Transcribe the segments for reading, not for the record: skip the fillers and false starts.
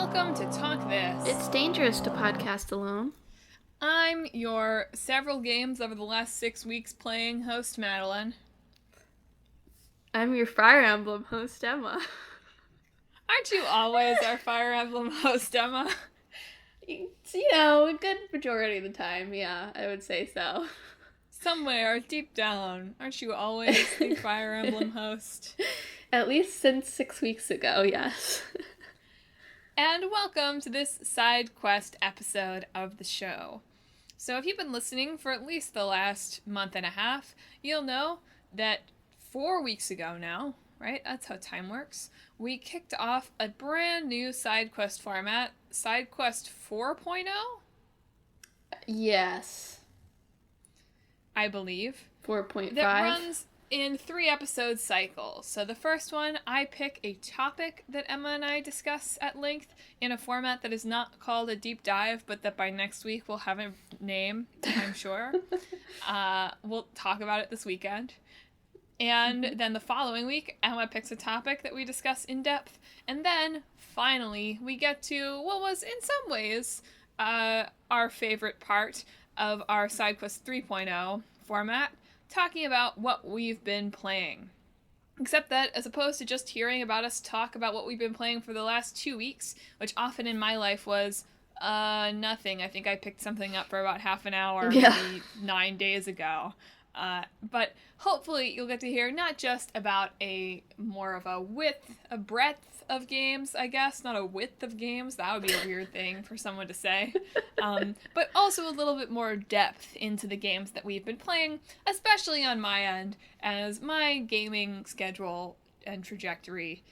welcome to Talk This. It's dangerous to podcast alone. I'm your several games over the last 6 weeks playing host, Madelyn. I'm your Fire Emblem host, Emma. Aren't you always our Fire Emblem host, Emma? You know, a good majority of the time, yeah, I would say so. Somewhere deep down, aren't you always the Fire Emblem host? At least since 6 weeks ago, yes. And welcome to this side quest episode of the show. So if you've been listening for at least the last month and a half, you'll know that 4 weeks ago now, right? That's how time works. We kicked off a brand new side quest format, Side Quest 4.0? Yes. I believe. 4.5. That runs in 3 episode cycles. So the first one, I pick a topic that Emma and I discuss at length in a format that is not called a deep dive, but that by next week will have a name, I'm sure. We'll talk about it this weekend. And then the following week, Emma picks a topic that we discuss in depth. And then, finally, we get to what was, in some ways, our favorite part of our SideQuest 3.0 format, talking about what we've been playing. Except that, as opposed to just hearing about us talk about what we've been playing for the last 2 weeks, which often in my life was, nothing. I think I picked something up for about half an hour, maybe 9 days ago. But hopefully you'll get to hear not just about a more of a breadth of games, I guess, not a width of games. That would be a weird thing for someone to say. But also a little bit more depth into the games that we've been playing, especially on my end, as my gaming schedule and trajectory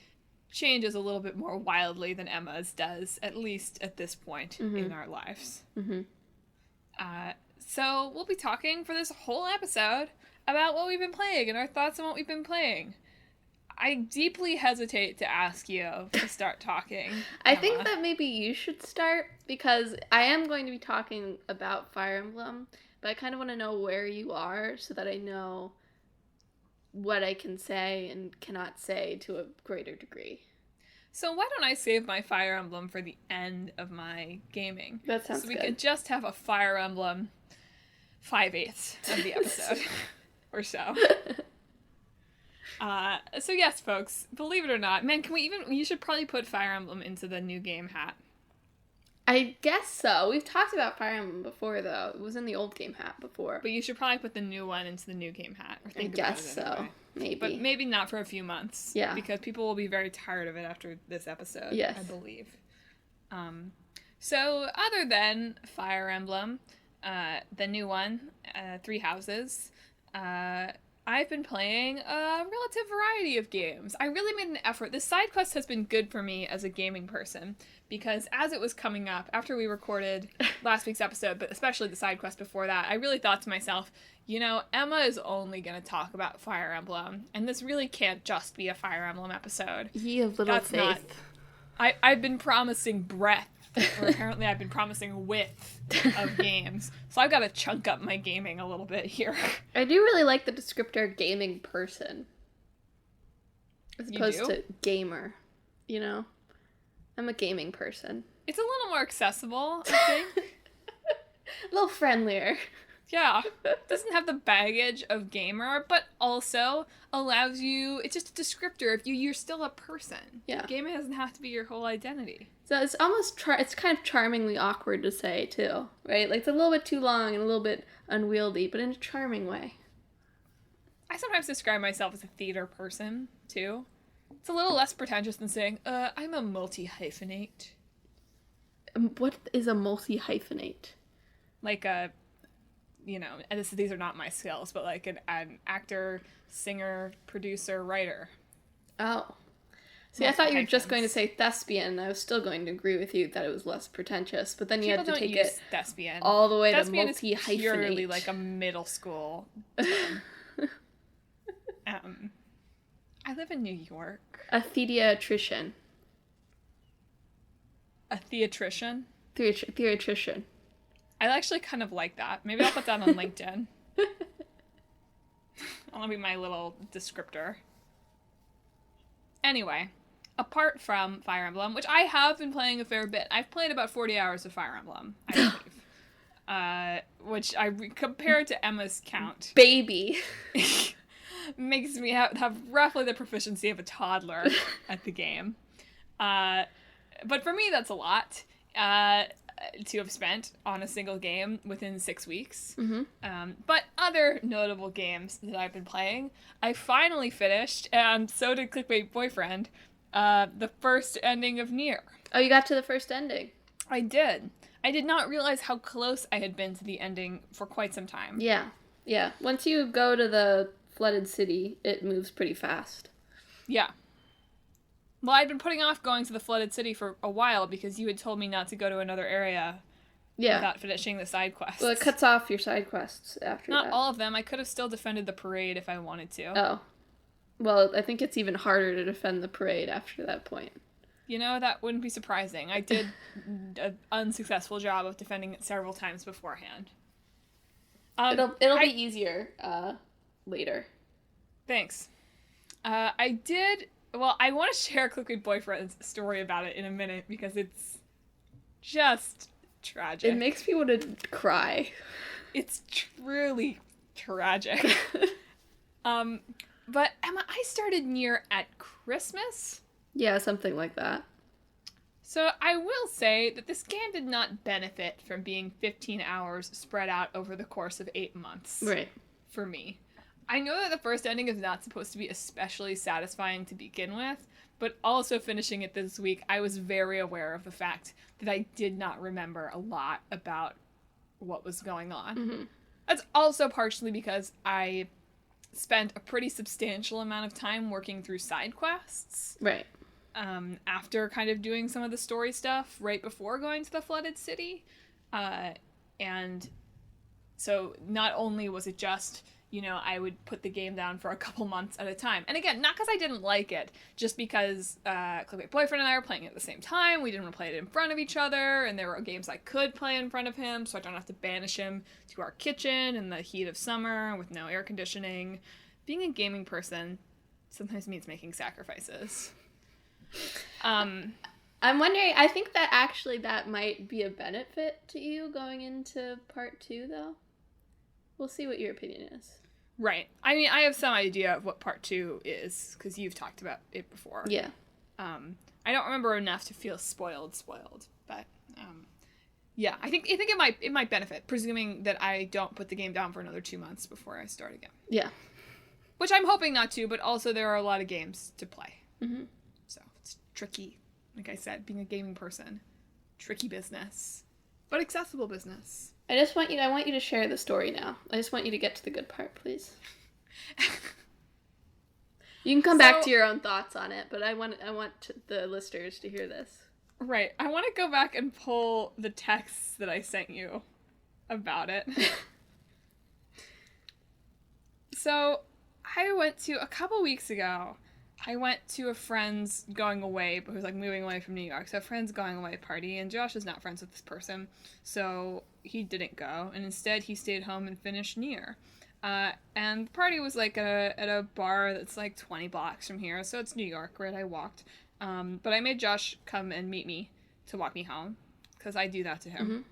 changes a little bit more wildly than Emma's does, at least at this point in our lives. So we'll be talking for this whole episode about what we've been playing and our thoughts on what we've been playing. I deeply hesitate to ask you to start talking. I think that maybe you should start, because I am going to be talking about Fire Emblem, but I kind of want to know where you are so that I know what I can say and cannot say to a greater degree. So why don't I save my Fire Emblem for the end of my gaming? That sounds good. So we can just have a Fire Emblem 5/8 of the episode or so. So yes, folks, believe it or not, man, you should probably put Fire Emblem into the new game hat. I guess so. We've talked about Fire Emblem before, though. It was in the old game hat before. But you should probably put the new one into the new game hat. Or think I about guess it anyway. so. Maybe. But maybe not for a few months. Yeah. Because people will be very tired of it after this episode, yes. I believe. So other than Fire Emblem, the new one, Three Houses, I've been playing a relative variety of games. I really made an effort. This side quest has been good for me as a gaming person, because as it was coming up, after we recorded last week's episode, but especially the side quest before that, I really thought to myself, you know, Emma is only going to talk about Fire Emblem, and this really can't just be a Fire Emblem episode. Ye of little faith. I've been promising breadth, or apparently I've been promising width of games, so I've got to chunk up my gaming a little bit here. I do really like the descriptor gaming person, as opposed to gamer, you know? I'm a gaming person. It's a little more accessible, I think. A little friendlier. Yeah. Doesn't have the baggage of gamer, but also allows you, it's just a descriptor if you're still a person. Yeah. Gaming doesn't have to be your whole identity. So it's almost, it's kind of charmingly awkward to say, too, right? Like, it's a little bit too long and a little bit unwieldy, but in a charming way. I sometimes describe myself as a theater person, too. It's a little less pretentious than saying, I'm a multi-hyphenate. What is a multi-hyphenate? Like a, you know, and these are not my skills, but like an actor, singer, producer, writer. Oh. See, I thought you were just going to say thespian, and I was still going to agree with you that it was less pretentious, but then you had to take it thespian. all the way Thespian to multi-hyphenate. Is purely like a middle school term. I live in New York. A theatrician. A theatrician? Theatrician. I actually kind of like that. Maybe I'll put that on LinkedIn. That'll be my little descriptor. Anyway, apart from Fire Emblem, which I have been playing a fair bit. I've played about 40 hours of Fire Emblem, I believe. Which compared to Emma's count. Baby. Makes me have roughly the proficiency of a toddler at the game. But for me, that's a lot to have spent on a single game within 6 weeks. Mm-hmm. But other notable games that I've been playing, I finally finished, and so did Clickbait Boyfriend, the first ending of Nier. Oh, you got to the first ending. I did. I did not realize how close I had been to the ending for quite some time. Yeah. Once you go to the flooded city, it moves pretty fast. Yeah. Well, I'd been putting off going to the flooded city for a while because you had told me not to go to another area without finishing the side quests. Well, it cuts off your side quests after that. Not all of them. I could have still defended the parade if I wanted to. Oh. Well, I think it's even harder to defend the parade after that point. You know, that wouldn't be surprising. I did an unsuccessful job of defending it several times beforehand. It'll be easier later. Thanks. Well, I want to share Clickbait Boyfriend's story about it in a minute because it's just tragic. It makes me want to cry. It's truly tragic. But Emma, I started Nier at Christmas. Yeah, something like that. So I will say that this game did not benefit from being 15 hours spread out over the course of 8 months. Right. For me. I know that the first ending is not supposed to be especially satisfying to begin with, but also finishing it this week, I was very aware of the fact that I did not remember a lot about what was going on. Mm-hmm. That's also partially because I spent a pretty substantial amount of time working through side quests. Right. After kind of doing some of the story stuff right before going to the flooded city. And so not only was it just, you know, I would put the game down for a couple months at a time. And again, not because I didn't like it, just because Clickbait Boyfriend and I were playing it at the same time. We didn't want to play it in front of each other, and there were games I could play in front of him, so I don't have to banish him to our kitchen in the heat of summer with no air conditioning. Being a gaming person sometimes means making sacrifices. I'm wondering, I think that actually that might be a benefit to you going into part 2, though. We'll see what your opinion is. Right. I mean, I have some idea of what part 2 is, because you've talked about it before. Yeah. I don't remember enough to feel spoiled, but, yeah, I think it might benefit, presuming that I don't put the game down for another 2 months before I start again. Yeah. Which I'm hoping not to, but also there are a lot of games to play. Mm-hmm. So, it's tricky. Like I said, being a gaming person. Tricky business. But accessible business. I want you to share the story now. I just want you to get to the good part, please. You can come back to your own thoughts on it, but I want the listeners to hear this. Right. I want to go back and pull the texts that I sent you about it. So, a couple weeks ago, I went to a friend's going away, but who's like moving away from New York. So a friend's going away party, and Josh is not friends with this person, so he didn't go, and instead he stayed home and finished Nier. And the party was like at a bar that's like 20 blocks from here, so it's New York, right? I walked. But I made Josh come and meet me to walk me home, because I do that to him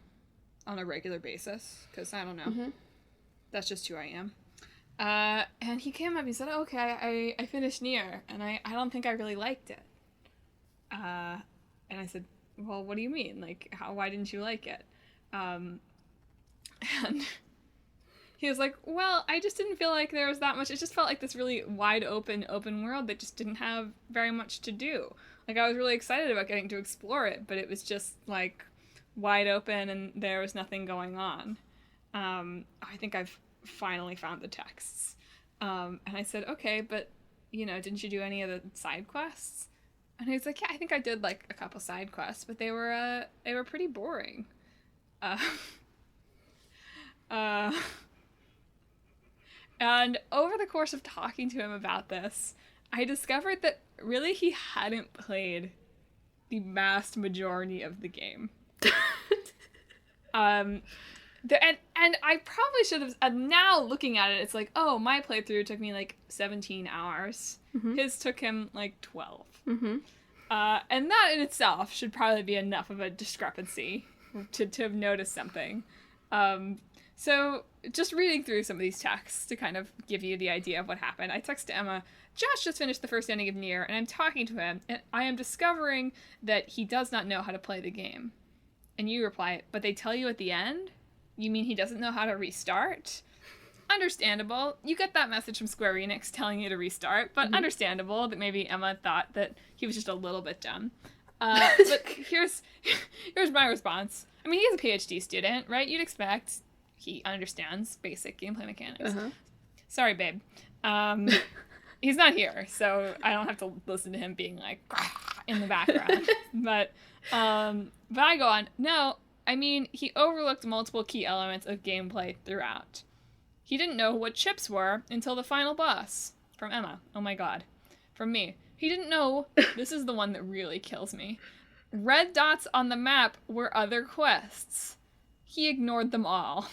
on a regular basis, because I don't know. Mm-hmm. That's just who I am. And he came up and he said, okay, I finished Nier, and I don't think I really liked it. And I said, well, what do you mean? Like, why didn't you like it? And he was like, well, I just didn't feel like there was that much. It just felt like this really wide open world that just didn't have very much to do. Like, I was really excited about getting to explore it, but it was just, like, wide open and there was nothing going on. I think I've finally found the texts. And I said, okay, but, you know, didn't you do any of the side quests? And he was like, yeah, I think I did, like, a couple side quests, but they were pretty boring. And over the course of talking to him about this, I discovered that really he hadn't played the vast majority of the game. And I probably should have, now looking at it, it's like, oh, my playthrough took me like 17 hours. Mm-hmm. His took him like 12. Mm-hmm. And that in itself should probably be enough of a discrepancy to have noticed something. So just reading through some of these texts to kind of give you the idea of what happened, I texted Emma, Josh just finished the first ending of Nier, and I'm talking to him, and I am discovering that he does not know how to play the game. And you reply, but they tell you at the end? You mean he doesn't know how to restart? Understandable. You get that message from Square Enix telling you to restart, but understandable that maybe Emma thought that he was just a little bit dumb. But here's my response. I mean, he's a PhD student, right? You'd expect he understands basic gameplay mechanics. Sorry, babe. He's not here, so I don't have to listen to him being like in the background. But I go on. No, I mean, he overlooked multiple key elements of gameplay throughout. He didn't know what chips were until the final boss. From Emma. Oh my god. From me. He didn't know, this is the one that really kills me, red dots on the map were other quests. He ignored them all.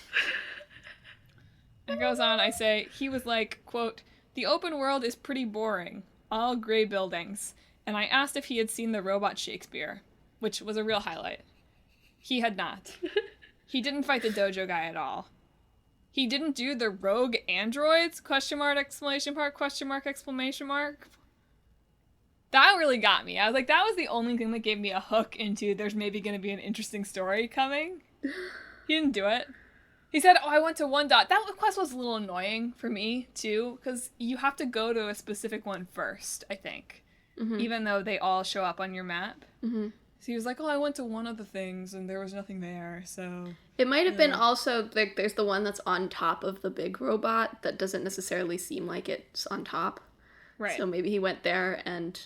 It goes on, I say, he was like, quote, the open world is pretty boring. All gray buildings. And I asked if he had seen the robot Shakespeare, which was a real highlight. He had not. He didn't fight the dojo guy at all. He didn't do the rogue androids? Question mark, exclamation mark, question mark, exclamation mark. That really got me. I was like, that was the only thing that gave me a hook into there's maybe going to be an interesting story coming. He didn't do it. He said, oh, I went to one dot. That quest was a little annoying for me, too, because you have to go to a specific one first, I think, even though they all show up on your map. So he was like, oh, I went to one of the things, and there was nothing there, so... It might have been also, like, there's the one that's on top of the big robot that doesn't necessarily seem like it's on top. Right. So maybe he went there and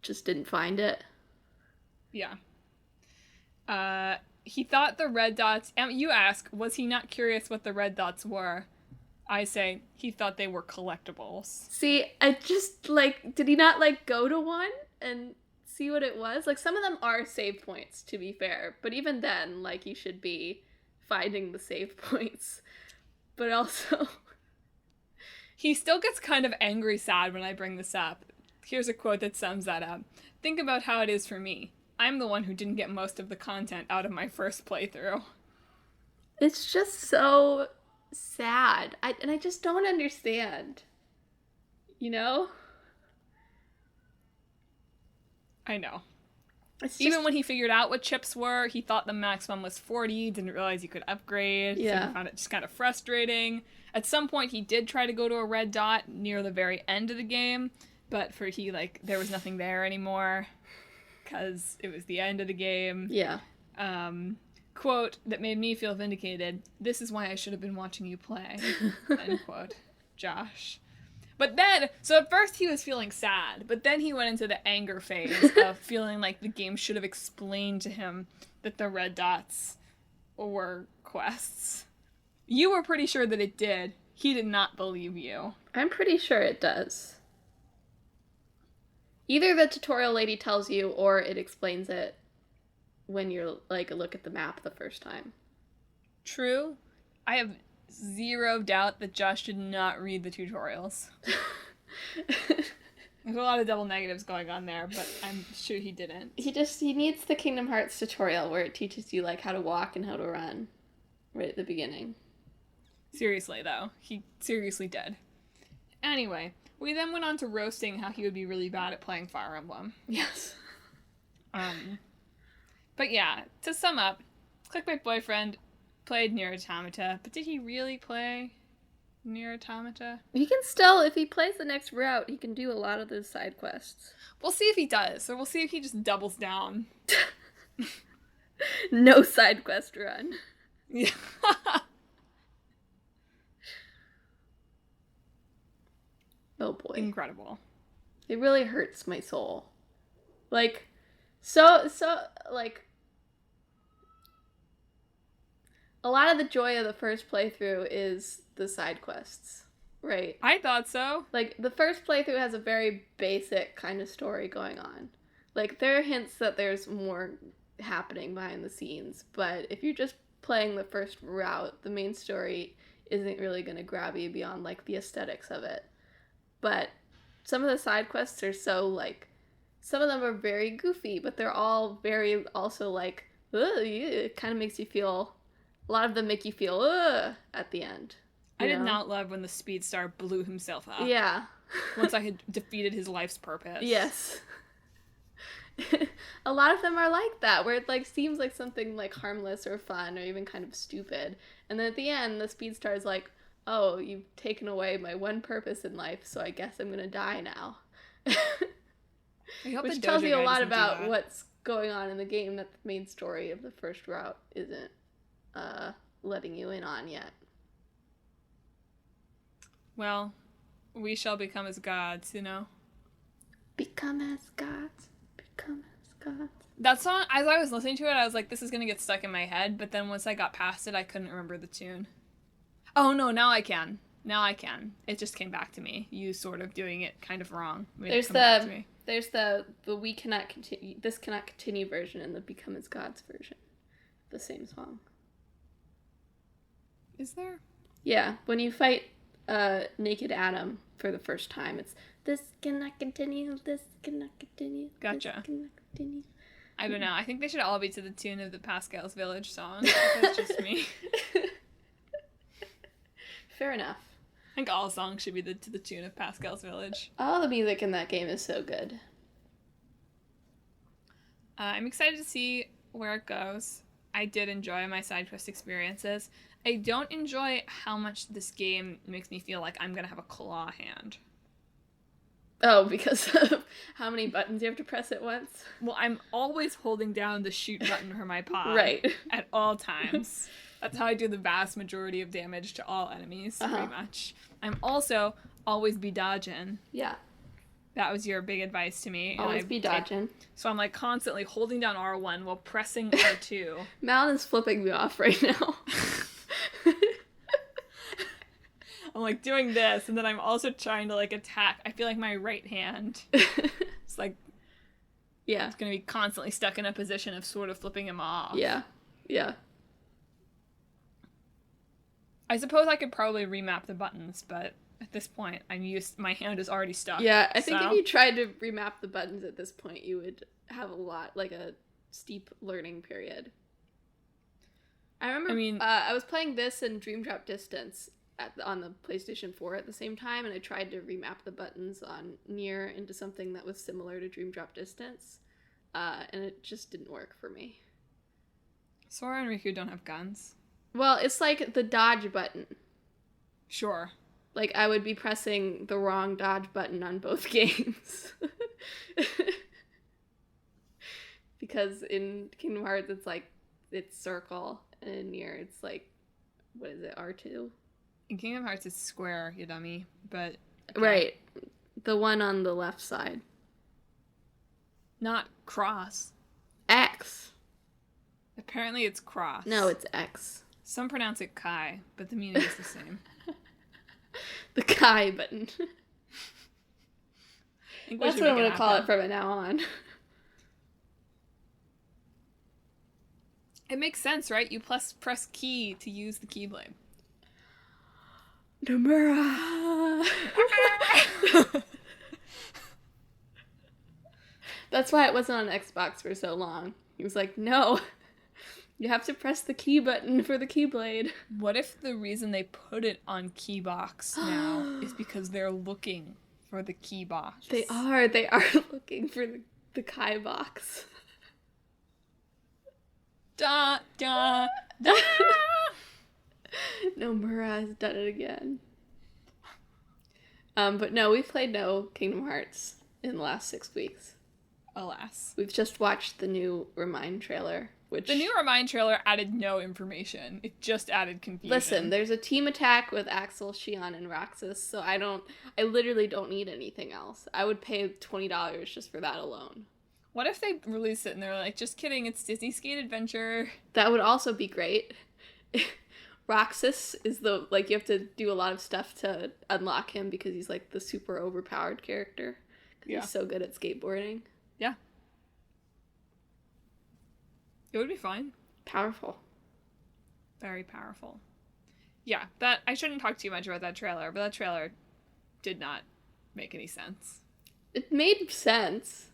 just didn't find it. Yeah. He thought the red dots... You ask, was he not curious what the red dots were? I say, he thought they were collectibles. See, I just, like, did he not, like, go to one and see what it was? Like, some of them are save points, to be fair. But even then, like, you should be finding the save points. But also... He still gets kind of angry sad when I bring this up. Here's a quote that sums that up. Think about how it is for me. I'm the one who didn't get most of the content out of my first playthrough. It's just so sad. And I just don't understand. You know? I know. It's Even when he figured out what chips were, he thought the maximum was 40, didn't realize you could upgrade. Yeah. So he found it just kind of frustrating. At some point, he did try to go to a red dot near the very end of the game, but there was nothing there anymore, because it was the end of the game. Yeah. Quote that made me feel vindicated, this is why I should have been watching you play, end quote. Josh. But then, so at first he was feeling sad, but then he went into the anger phase of feeling like the game should have explained to him that the red dots were quests. You were pretty sure that it did. He did not believe you. I'm pretty sure it does. Either the tutorial lady tells you, or it explains it when you're, like, look at the map the first time. True. I have zero doubt that Josh did not read the tutorials. There's a lot of double negatives going on there, but I'm sure he didn't. He needs the Kingdom Hearts tutorial where it teaches you, like, how to walk and how to run right at the beginning. Seriously, though. He seriously did. Anyway, we then went on to roasting how he would be really bad at playing Fire Emblem. Yes. But yeah, to sum up, Clickbait Boyfriend played Nier Automata, but did he really play Nier Automata? He can still, if he plays the next route, he can do a lot of those side quests. We'll see if he does, or we'll see if he just doubles down. No side quest run. Yeah. Oh boy. Incredible. It really hurts my soul. Like, so, like, a lot of the joy of the first playthrough is the side quests, right? I thought so. Like, the first playthrough has a very basic kind of story going on. Like, there are hints that there's more happening behind the scenes, but if you're just playing the first route, the main story isn't really going to grab you beyond, like, the aesthetics of it. But some of the side quests are so, like, Some of them are very goofy, but they're all very also like, ugh, yeah. It kind of makes you feel, a lot of them make you feel, ugh, at the end. I did not love when the speed star blew himself up. Yeah. Once I had defeated his life's purpose. Yes. A lot of them are like that, where it like seems like something like harmless or fun or even kind of stupid. And then at the end, the speed star is like, oh, you've taken away my one purpose in life, so I guess I'm gonna die now. Which tells you a lot about what's going on in the game that the main story of the first route isn't letting you in on yet. Well, we shall become as gods, you know? Become as gods. Become as gods. That song, as I was listening to it, I was like, this is gonna get stuck in my head, but then once I got past it, I couldn't remember the tune. Oh no, now I can. Now I can. It just came back to me. You sort of doing it kind of wrong. There's the we cannot continue, this cannot continue version and the become as gods version. The same song. Is there? Yeah, when you fight Naked Adam for the first time, it's this cannot continue, this cannot continue. Gotcha. This cannot continue. I don't know. I think they should all be to the tune of the Pascal's Village song. That's just me. Fair enough. I think all songs should be to the tune of Pascal's Village. All the music in that game is so good. I'm excited to see where it goes. I did enjoy my side quest experiences. I don't enjoy how much this game makes me feel like I'm going to have a claw hand. Oh, because of how many buttons you have to press at once? Well, I'm always holding down the shoot button for my paw. Right. At all times. That's how I do the vast majority of damage to all enemies, pretty much. I'm also always be dodging. Yeah. That was your big advice to me. Always be dodging. So I'm like constantly holding down R1 while pressing R2. Madelyn's flipping me off right now. I'm like doing this, and then I'm also trying to like attack. I feel like my right hand is like, yeah, it's gonna be constantly stuck in a position of sort of flipping him off. Yeah, yeah. I suppose I could probably remap the buttons, but at this point, my hand is already stuck. Yeah, I think if you tried to remap the buttons at this point, you would have a steep learning period. I remember, I was playing this and Dream Drop Distance on the PlayStation 4 at the same time, and I tried to remap the buttons on Nier into something that was similar to Dream Drop Distance, and it just didn't work for me. Sora and Riku don't have guns. Well, it's like the dodge button. Sure. Like, I would be pressing the wrong dodge button on both games. Because in Kingdom Hearts, it's circle, and in Nier, it's like, what is it, R2? In Kingdom Hearts, it's square, you dummy, but... Okay. Right. The one on the left side. Not cross. X. Apparently it's cross. No, it's X. Some pronounce it Kai, but the meaning is the same. The Kai button. That's what I'm going to call it from now on. It makes sense, right? You press key to use the Keyblade. Nomura. That's why it wasn't on Xbox for so long. He was like, no, you have to press the key button for the Keyblade. What if the reason they put it on Keybox now is because they're looking for the key box? They are looking for the Kai box. Da, da, da. Nomura has done it again. But no, we've played no Kingdom Hearts in the last 6 weeks. Alas. We've just watched the new Remind trailer, which... The new Remind trailer added no information. It just added confusion. Listen, there's a team attack with Axel, Shion, and Roxas, so I literally don't need anything else. I would pay $20 just for that alone. What if they release it and they're like, just kidding, it's Disney Skate Adventure? That would also be great. Roxas is you have to do a lot of stuff to unlock him because he's like the super overpowered character. Yeah. He's so good at skateboarding. Yeah. It would be fine. Powerful. Very powerful. Yeah, I shouldn't talk too much about that trailer, but that trailer did not make any sense. It made sense.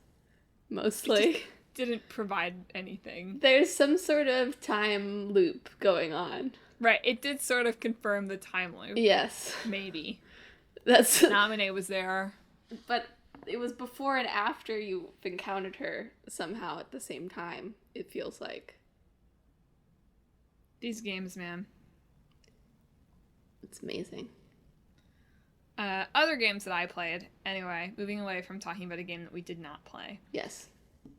mostly. Didn't provide anything. There's some sort of time loop going on. Right, it did sort of confirm the time loop. Yes. Maybe. That's... Naminé was there. But it was before and after you've encountered her somehow at the same time, it feels like. These games, man. It's amazing. Other games that I played, anyway, moving away from talking about a game that we did not play. Yes.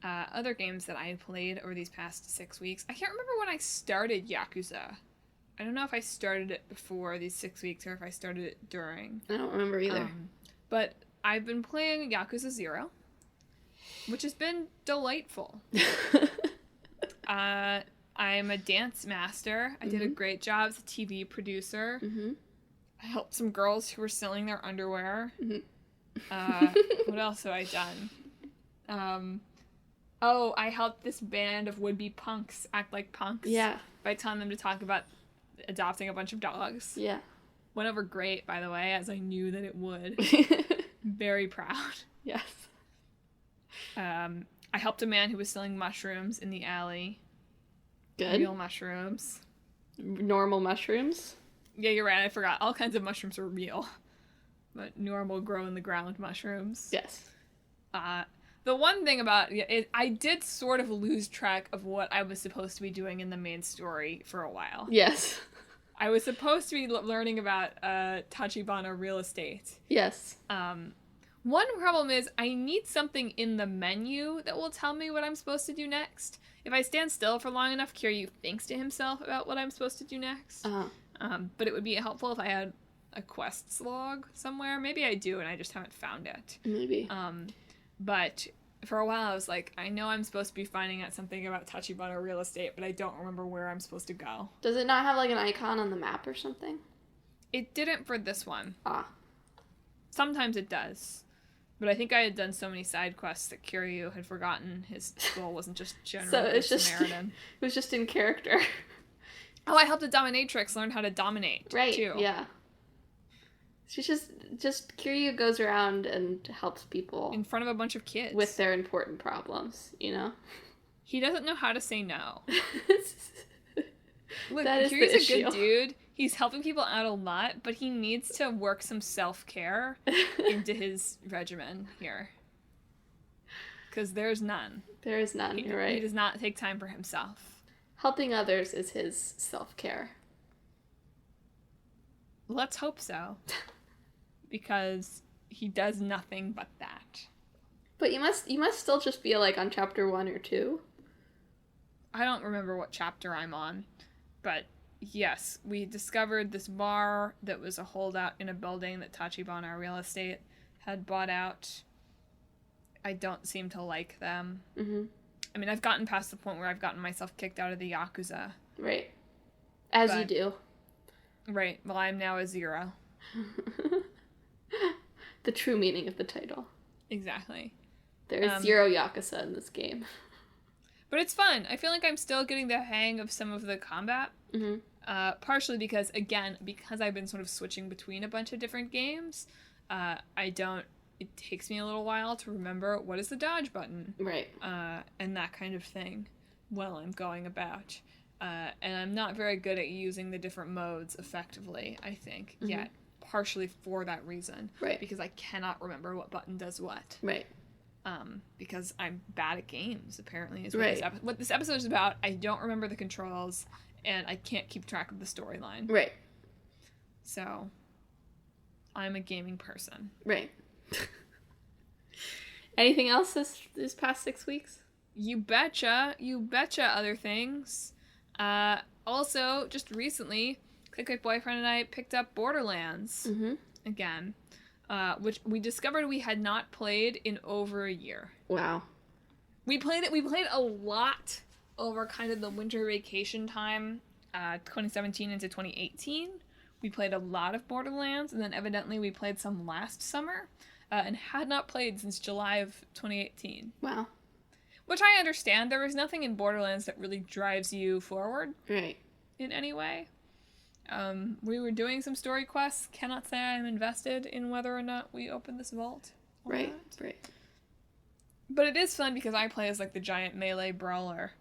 Other games that I played over these past 6 weeks. I can't remember when I started Yakuza. I don't know if I started it before these 6 weeks or if I started it during. I don't remember either. But I've been playing Yakuza 0, which has been delightful. I'm a dance master. I did a great job as a TV producer. Mm-hmm. I helped some girls who were selling their underwear. Mm-hmm. What else have I done? I helped this band of would-be punks act like punks. Yeah. By telling them to talk about adopting a bunch of dogs. Yeah. Went over great, by the way, as I knew that it would. Very proud. Yes. I helped a man who was selling mushrooms in the alley. Good. Real mushrooms. Normal mushrooms? Yeah, you're right. I forgot. All kinds of mushrooms were real. But normal grow-in-the-ground mushrooms. Yes. The one thing about it, I did sort of lose track of what I was supposed to be doing in the main story for a while. Yes. I was supposed to be learning about Tachibana real estate. Yes. One problem is I need something in the menu that will tell me what I'm supposed to do next. If I stand still for long enough, Kiryu thinks to himself about what I'm supposed to do next. But it would be helpful if I had a quests log somewhere. Maybe I do and I just haven't found it. Maybe. But for a while I was like, I know I'm supposed to be finding out something about Tachibana real estate, but I don't remember where I'm supposed to go. Does it not have like an icon on the map or something? It didn't for this one. Ah. Sometimes it does. But I think I had done so many side quests that Kiryu had forgotten his goal wasn't just general So it's just Samaritan. It was just in character. Oh, I helped a dominatrix learn how to dominate, right, too. Yeah. She's just Kiryu goes around and helps people In front of a bunch of kids. with their important problems, you know? He doesn't know how to say no. Look, That is the Kiryu's a issue. good dude. He's helping people out a lot, but he needs to work some self-care into his regimen here. Because there's none. There is none, you're He right. does not take time for himself. Helping others is his self-care. Let's hope so. Because he does nothing but that. But you must still just be like on chapter 1 or 2. I don't remember what chapter I'm on, but yes, we discovered this bar that was a holdout in a building that Tachibana Real Estate had bought out. I don't seem to like them. Mm-hmm. I mean, I've gotten past the point where I've gotten myself kicked out of the Yakuza. Right. As you do. Right. Well, I'm now a 0. The true meaning of the title. Exactly. There's 0 Yakuza in this game. But it's fun. I feel like I'm still getting the hang of some of the combat. Mm-hmm. Partially because I've been sort of switching between a bunch of different games, it takes me a little while to remember what is the dodge button. Right. And that kind of thing while I'm going about. And I'm not very good at using the different modes effectively, I think, yet. Partially for that reason. Right. Because I cannot remember what button does what. Right. Because I'm bad at games, apparently, is right. What this episode is about. I don't remember the controls, and I can't keep track of the storyline. Right. So, I'm a gaming person. Right. Anything else this past 6 weeks? You betcha other things. Also, just recently, Clickbait Boyfriend and I picked up Borderlands again. Which we discovered we had not played in over a year. Wow. We played a lot over kind of the winter vacation time, 2017 into 2018. We played a lot of Borderlands, and then evidently we played some last summer, and had not played since July of 2018. Wow. Which I understand. There is nothing in Borderlands that really drives you forward. Right. In any way. We were doing some story quests. Cannot say I'm invested in whether or not we open this vault. Right, right. But it is fun because I play as, like, the giant melee brawler,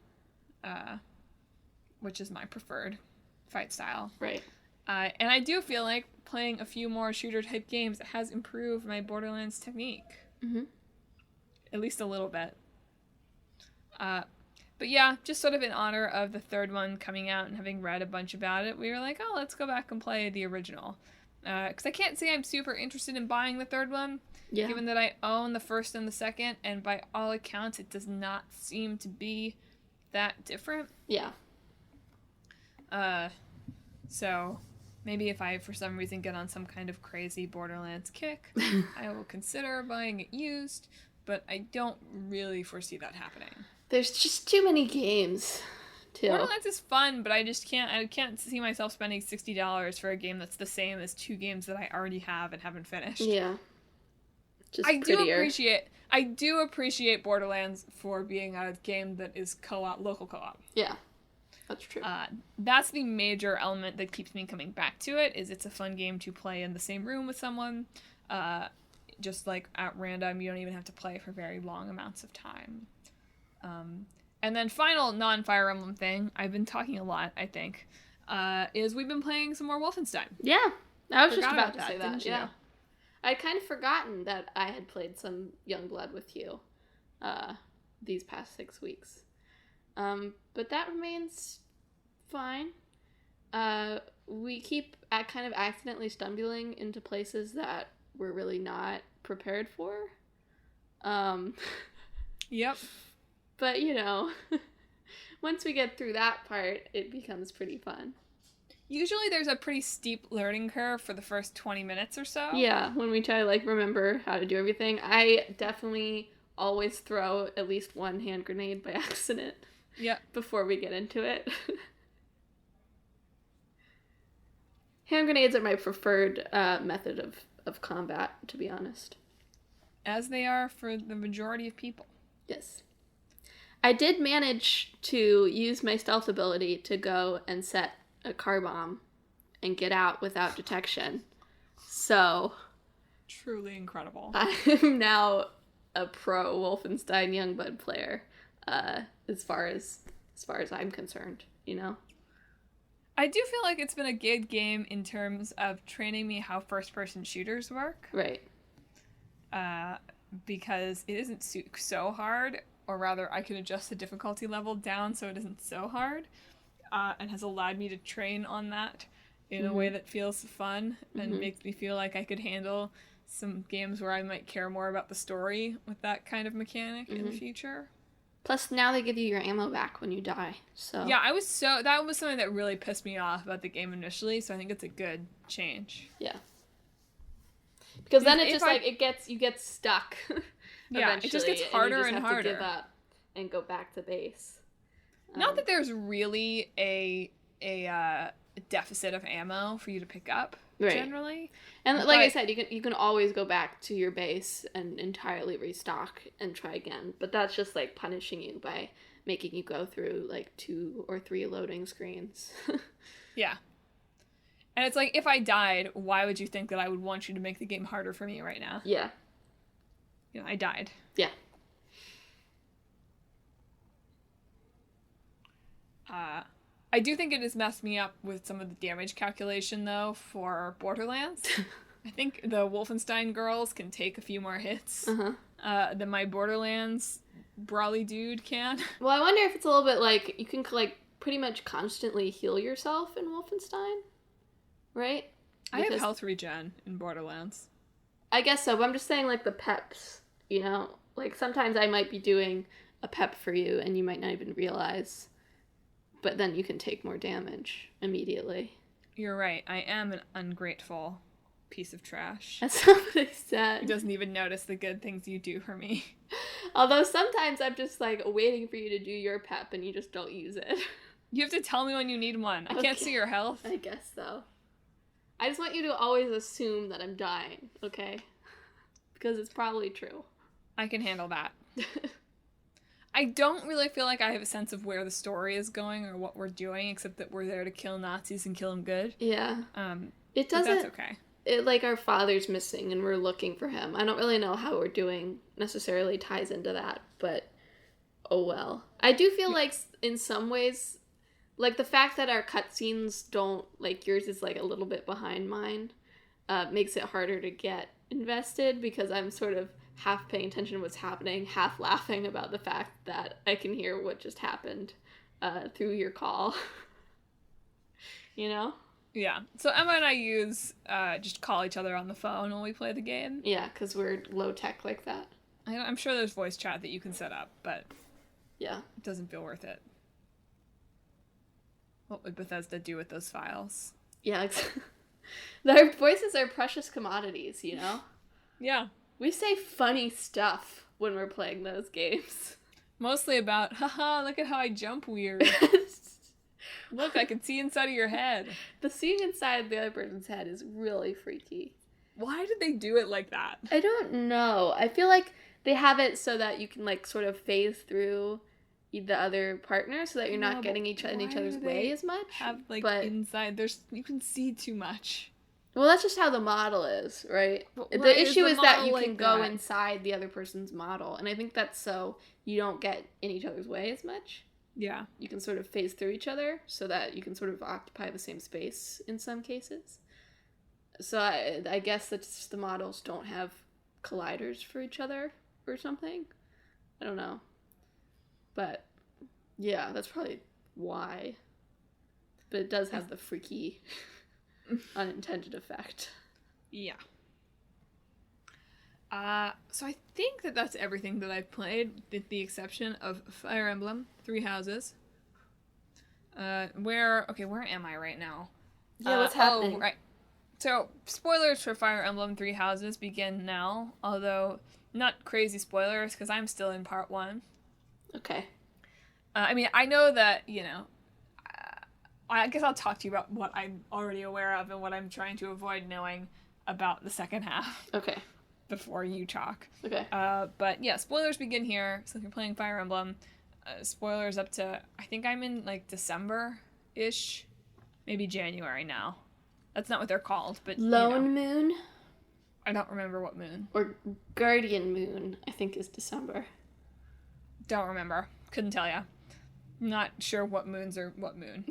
which is my preferred fight style. Right. And I do feel like playing a few more shooter-type games has improved my Borderlands technique. Mm-hmm. At least a little bit. But yeah, just sort of in honor of the third one coming out and having read a bunch about it, we were like, oh, let's go back and play the original. Because I can't say I'm super interested in buying the third one, given that I own the first and the second, and by all accounts, it does not seem to be that different. Yeah. So maybe if I, for some reason, get on some kind of crazy Borderlands kick, I will consider buying it used, but I don't really foresee that happening. There's just too many games, too. Borderlands is fun, but I can't see myself spending $60 for a game that's the same as 2 games that I already have and haven't finished. Yeah. Just I prettier. do appreciate Borderlands for being a game that is local co-op. Yeah. That's true. That's the major element that keeps me coming back to it, is it's a fun game to play in the same room with someone. Just like at random, you don't even have to play for very long amounts of time. And then final non-Fire Emblem thing, I've been talking a lot, I think, is we've been playing some more Wolfenstein. Yeah, I was just about to that, say that, yeah. I'd kind of forgotten that I had played some Youngblood with you these past 6 weeks. But that remains fine. We keep kind of accidentally stumbling into places that we're really not prepared for. Yep. But, once we get through that part, it becomes pretty fun. Usually there's a pretty steep learning curve for the first 20 minutes or so. Yeah, when we try to, remember how to do everything. I definitely always throw at least one hand grenade by accident. Yep. Before we get into it. Hand grenades are my preferred method of combat, to be honest. As they are for the majority of people. Yes. I did manage to use my stealth ability to go and set a car bomb and get out without detection. So... Truly incredible. I am now a pro Wolfenstein Youngblood player, as far as I'm concerned, I do feel like it's been a good game in terms of training me how first-person shooters work. Right. Because it isn't so hard, or rather, I can adjust the difficulty level down so it isn't so hard, and has allowed me to train on that in a way that feels fun and makes me feel like I could handle some games where I might care more about the story with that kind of mechanic in the future. Plus, now they give you your ammo back when you die, so... Yeah, that was something that really pissed me off about the game initially, so I think it's a good change. Yeah. Because then it just, you get stuck. Yeah, it just gets harder and harder. To give up and go back to base. Not that there's really a deficit of ammo for you to pick up, generally. And like I said, you can always go back to your base and entirely restock and try again. But that's just, punishing you by making you go through, 2 or 3 loading screens. Yeah. And it's like, if I died, why would you think that I would want you to make the game harder for me right now? Yeah. I died. Yeah. I do think it has messed me up with some of the damage calculation, though, for Borderlands. I think the Wolfenstein girls can take a few more hits than my Borderlands brawly dude can. Well, I wonder if it's a little bit you can, pretty much constantly heal yourself in Wolfenstein, right? I have health regen in Borderlands. I guess so, but I'm just saying, the peps, sometimes I might be doing a pep for you and you might not even realize, but then you can take more damage immediately. You're right. I am an ungrateful piece of trash. That's not what I said. Who doesn't even notice the good things you do for me. Although sometimes I'm just, waiting for you to do your pep and you just don't use it. You have to tell me when you need one. I can't see your health. I guess so. I just want you to always assume that I'm dying, okay? Because it's probably true. I can handle that. I don't really feel like I have a sense of where the story is going or what we're doing, except that we're there to kill Nazis and kill them good. Yeah. It doesn't. That's okay. like our father's missing and we're looking for him. I don't really know how we're doing necessarily ties into that, but oh well. I do feel like in some ways, like the fact that our cutscenes don't, like yours is like a little bit behind mine, makes it harder to get invested because I'm sort of half paying attention to what's happening, half laughing about the fact that I can hear what just happened through your call. You know? Yeah. So Emma and I use just call each other on the phone when we play the game. Yeah, because we're low tech like that. I'm sure there's voice chat that you can set up, but yeah, it doesn't feel worth it. What would Bethesda do with those files? Yeah, their voices are precious commodities, you know? Yeah. We say funny stuff when we're playing those games. Mostly about, haha, look at how I jump weird. Look, I can see inside of your head. The seeing inside the other person's head is really freaky. Why did they do it like that? I don't know. I feel like they have it so that you can, like, sort of phase through the other partner so that you're not getting in each other's way as much. Inside, you can see too much. Well, that's just how the model is, right? The issue is that you can go inside the other person's model, and I think that's so you don't get in each other's way as much. Yeah. You can sort of phase through each other so that you can sort of occupy the same space in some cases. So I guess that the models don't have colliders for each other or something. I don't know. But yeah, that's probably why. But it does have the freaky unintended effect. Yeah. So I think that's everything that I've played, with the exception of Fire Emblem, 3 Houses. Where am I right now? Yeah, what's happening? Oh, right. So, spoilers for Fire Emblem 3 Houses begin now, although not crazy spoilers, because I'm still in part 1. Okay. I mean, I know that, I guess I'll talk to you about what I'm already aware of and what I'm trying to avoid knowing about the second half. Okay. Before you talk. Okay. But yeah, spoilers begin here. So if you're playing Fire Emblem, spoilers up to, I think I'm in like December-ish, maybe January now. That's not what they're called, but Lone Moon? I don't remember what moon. Or Guardian Moon, I think is December. Don't remember. Couldn't tell ya. Not sure what moons are what moon.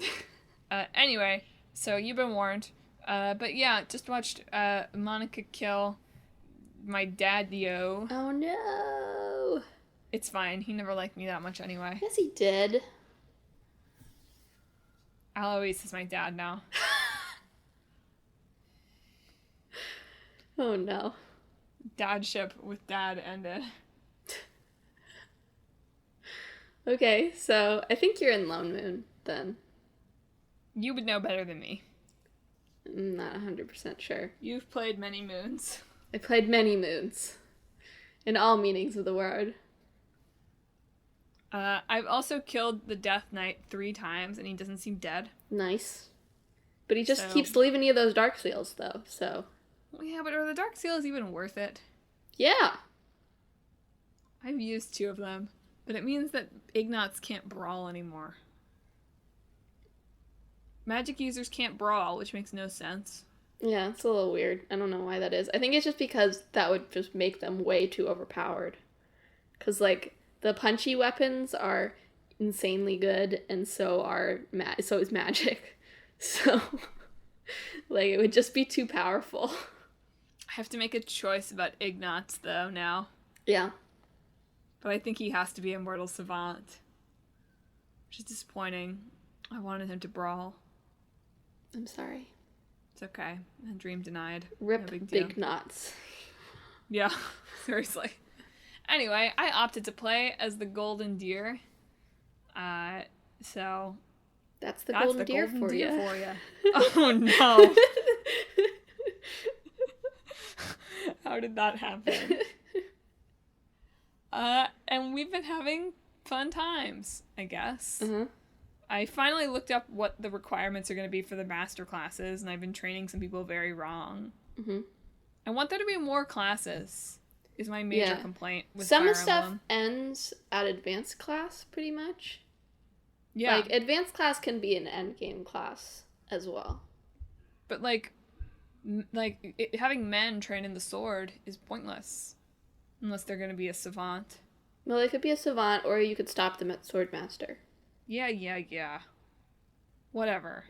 Anyway, so you've been warned. But yeah, just watched Monica kill my dad, Yo. Oh no. It's fine. He never liked me that much anyway. Yes, he did. Alois is my dad now. Oh no. Dadship with dad ended. Okay, so I think you're in Lone Moon then. You would know better than me. I'm not 100% sure. You've played many moons. I played many moons. In all meanings of the word. I've also killed the Death Knight 3 times, and he doesn't seem dead. Nice. But he just keeps leaving you those dark seals, though, so... Well, yeah, but are the dark seals even worth it? Yeah! I've used 2 of them, but it means that Ignots can't brawl anymore. Magic users can't brawl, which makes no sense. Yeah, it's a little weird. I don't know why that is. I think it's just because that would just make them way too overpowered. Because, like, the punchy weapons are insanely good, and so is magic. So, like, it would just be too powerful. I have to make a choice about Ignots, though, now. Yeah. But I think he has to be Immortal Savant. Which is disappointing. I wanted him to brawl. I'm sorry. It's okay. A dream denied. Rip no big deal. big knots. Yeah, seriously. Anyway, I opted to play as the Golden Deer. So... That's the golden deer for you. Oh, no. How did that happen? And we've been having fun times, I guess. Mm-hmm. I finally looked up what the requirements are going to be for the master classes, and I've been training some people very wrong. Mm-hmm. I want there to be more classes, is my major complaint with Some Fire stuff Emblem. ends at advanced class, pretty much. Yeah. Like, advanced class can be an endgame class as well. But, like, having men train in the sword is pointless. Unless they're going to be a savant. Well, they could be a savant, or you could stop them at Swordmaster. Yeah. Whatever.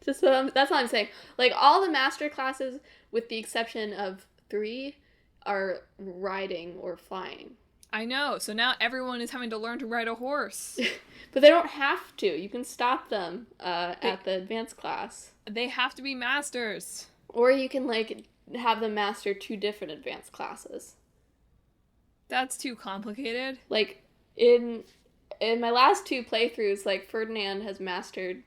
That's what I'm saying. Like, all the master classes, with the exception of 3, are riding or flying. I know. So now everyone is having to learn to ride a horse. But they don't have to. You can stop them at the advanced class. They have to be masters. Or you can, like, have them master 2 different advanced classes. That's too complicated. Like, in my last 2 playthroughs, like, Ferdinand has mastered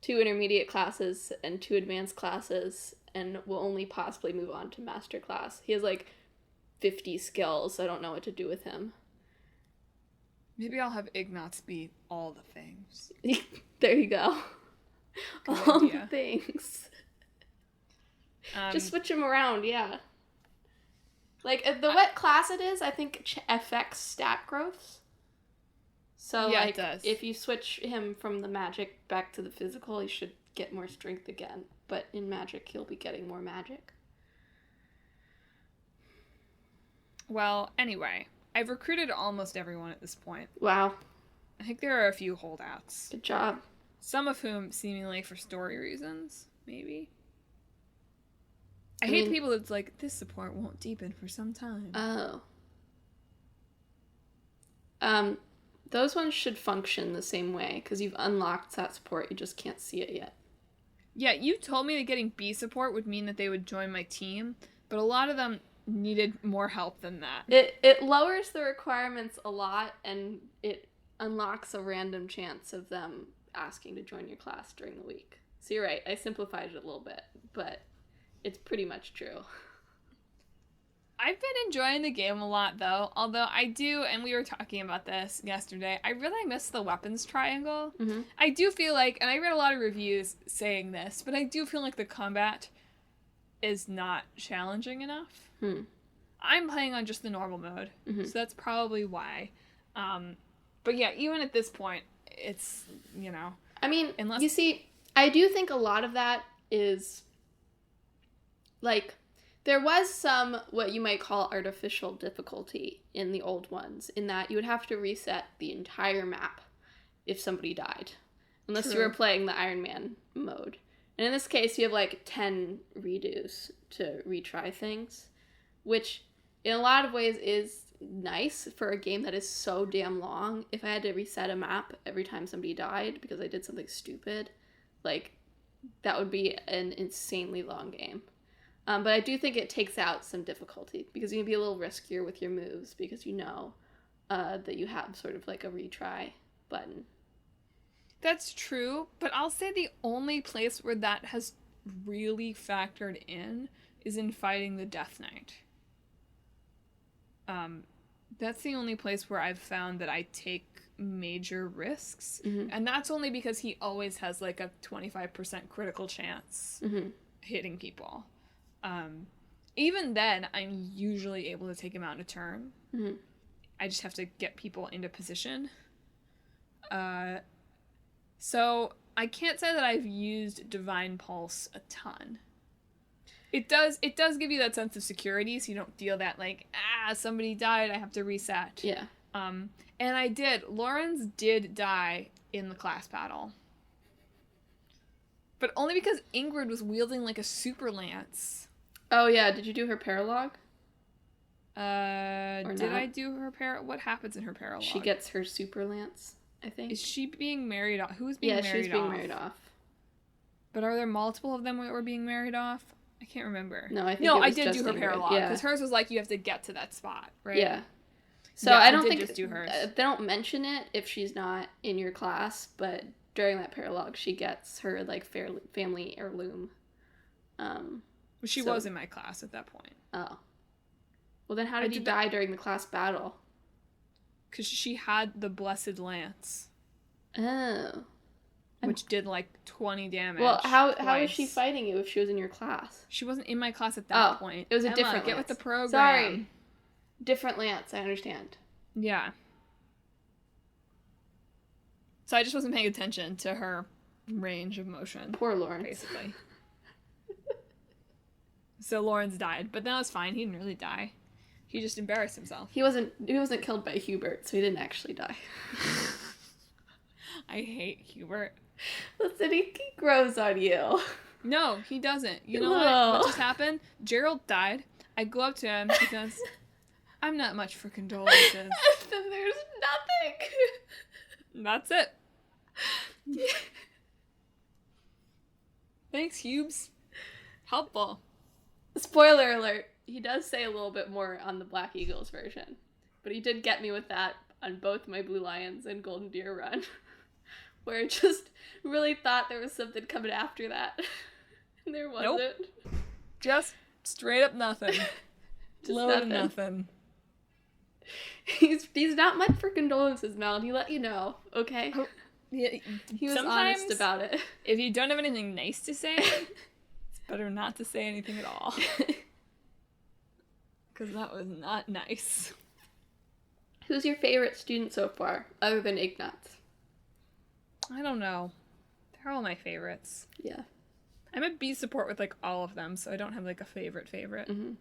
2 intermediate classes and 2 advanced classes, and will only possibly move on to master class. He has, like, 50 skills. I don't know what to do with him. Maybe I'll have Ignatz be all the things. There you go. Good all idea. the things. Just switch him around, yeah. Like, what class it is, I think affects stat growths. So, yeah, like, it does. if you switch him from the magic back to the physical, he should get more strength again. But in magic, he'll be getting more magic. Well, anyway, I've recruited almost everyone at this point. Wow. I think there are a few holdouts. Good job. Some of whom seemingly for story reasons, maybe. I hate the people that's like, this support won't deepen for some time. Oh. Those ones should function the same way, because you've unlocked that support, you just can't see it yet. Yeah, you told me that getting B support would mean that they would join my team, but a lot of them needed more help than that. It lowers the requirements a lot, and it unlocks a random chance of them asking to join your class during the week. So you're right, I simplified it a little bit, but it's pretty much true. I've been enjoying the game a lot, though. Although I do, and we were talking about this yesterday, I really miss the weapons triangle. Mm-hmm. I do feel like, and I read a lot of reviews saying this, but I do feel like the combat is not challenging enough. I'm playing on just the normal mode, so that's probably why. But yeah, even at this point, it's, you know... I mean, you see, I do think a lot of that is... Like, there was some, what you might call artificial difficulty in the old ones, in that you would have to reset the entire map if somebody died. Unless you were playing the Iron Man mode. And in this case, you have like 10 redos to retry things, which in a lot of ways is nice for a game that is so damn long. If I had to reset a map every time somebody died because I did something stupid, like, that would be an insanely long game. But I do think it takes out some difficulty, because you can be a little riskier with your moves, because you know that you have sort of like a retry button. That's true, but I'll say the only place where that has really factored in is in fighting the Death Knight. That's the only place where I've found that I take major risks, and that's only because he always has like a 25% critical chance hitting people. Even then, I'm usually able to take him out in a turn. I just have to get people into position. So I can't say that I've used Divine Pulse a ton. It does give you that sense of security, so you don't feel that like, somebody died, I have to reset. Yeah. And I did. Lawrence did die in the class battle. But only because Ingrid was wielding like a super lance. Oh yeah, did you do her paralogue? Did I do her what happens in her paralogue? She gets her super lance, I think. Is she being married off? Who is being married off? Yeah, she's being married off. But are there multiple of them that were being married off? I can't remember. No, I think it was I did just do her Ingrid. paralogue, because hers was like you have to get to that spot, right? Yeah. So yeah, I don't did think just do hers. They don't mention it if she's not in your class, but during that paralogue, she gets her like family heirloom. She was in my class at that point. Oh. Well, then how did you die during the class battle? Because she had the Blessed Lance. Oh. Which did like 20 damage. Well, how was she fighting you if she was in your class? She wasn't in my class at that point. It was a Emma, different get lance. with the program. Sorry. Different lance, I understand. Yeah. So I just wasn't paying attention to her range of motion. Poor Lawrence. Basically. So Lawrence died, but that was fine. He didn't really die. He just embarrassed himself. He wasn't killed by Hubert, so he didn't actually die. I hate Hubert. Listen, he grows on you. No, he doesn't. You know what just happened? Gerald died. I go up to him because I'm not much for condolences. And then there's nothing. That's it. Thanks, Hubes. Helpful. Spoiler alert, he does say a little bit more on the Black Eagles version. But he did get me with that on both my Blue Lions and Golden Deer run. Where I just really thought there was something coming after that. And there wasn't. Nope. Just straight up nothing. Load nothing. He's not much for condolences, Mel, and he let you know, okay? Oh, yeah, he was honest about it. If you don't have anything nice to say, it's better not to say anything at all. Because that was not nice. Who's your favorite student so far, other than Ignatz? I don't know. They're all my favorites. Yeah. I'm a B support with, like, all of them, so I don't have, like, a favorite. Mm-hmm.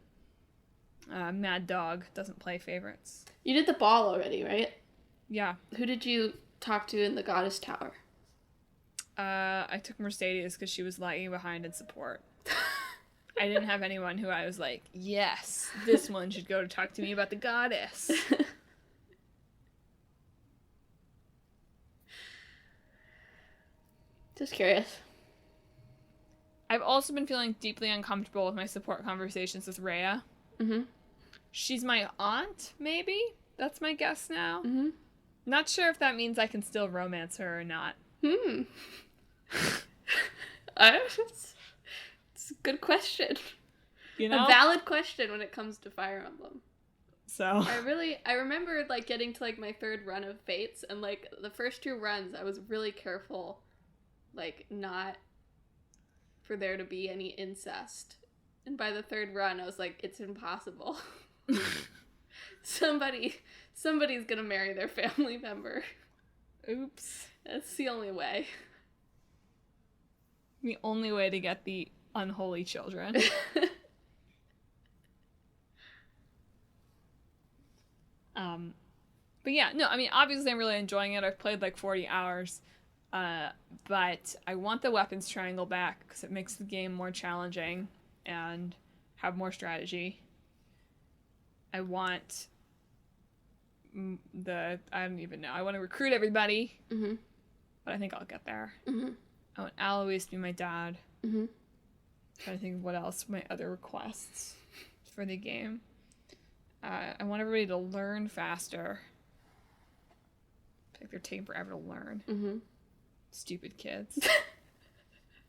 Mad Dog doesn't play favorites. You did the ball already, right? Yeah. Who did you talk to in the Goddess Tower? I took Mercedes because she was lagging behind in support. I didn't have anyone who I was like, yes, this one should go to talk to me about the goddess. Just curious. I've also been feeling deeply uncomfortable with my support conversations with Rhea. Mm-hmm. She's my aunt, maybe? That's my guess now. Mm-hmm. Not sure if that means I can still romance her or not. It's a good question. You know? A valid question when it comes to Fire Emblem. So I remember, like, getting to, like, my third run of Fates, and, like, the first two runs, I was really careful, like, not for there to be any incest. And by the third run, I was like, it's impossible. Somebody's gonna marry their family member. Oops. That's the only way. The only way to get the unholy children. But yeah, no, I mean, obviously I'm really enjoying it. I've played like 40 hours. But I want the weapons triangle back because it makes the game more challenging and have more strategy. I want I don't even know. I want to recruit everybody. Mm-hmm. But I think I'll get there. Mm-hmm. I want Alois to be my dad. Mm-hmm. Trying to think of what else my other requests for the game. I want everybody to learn faster. I think they're taking forever to learn. Mm-hmm. Stupid kids.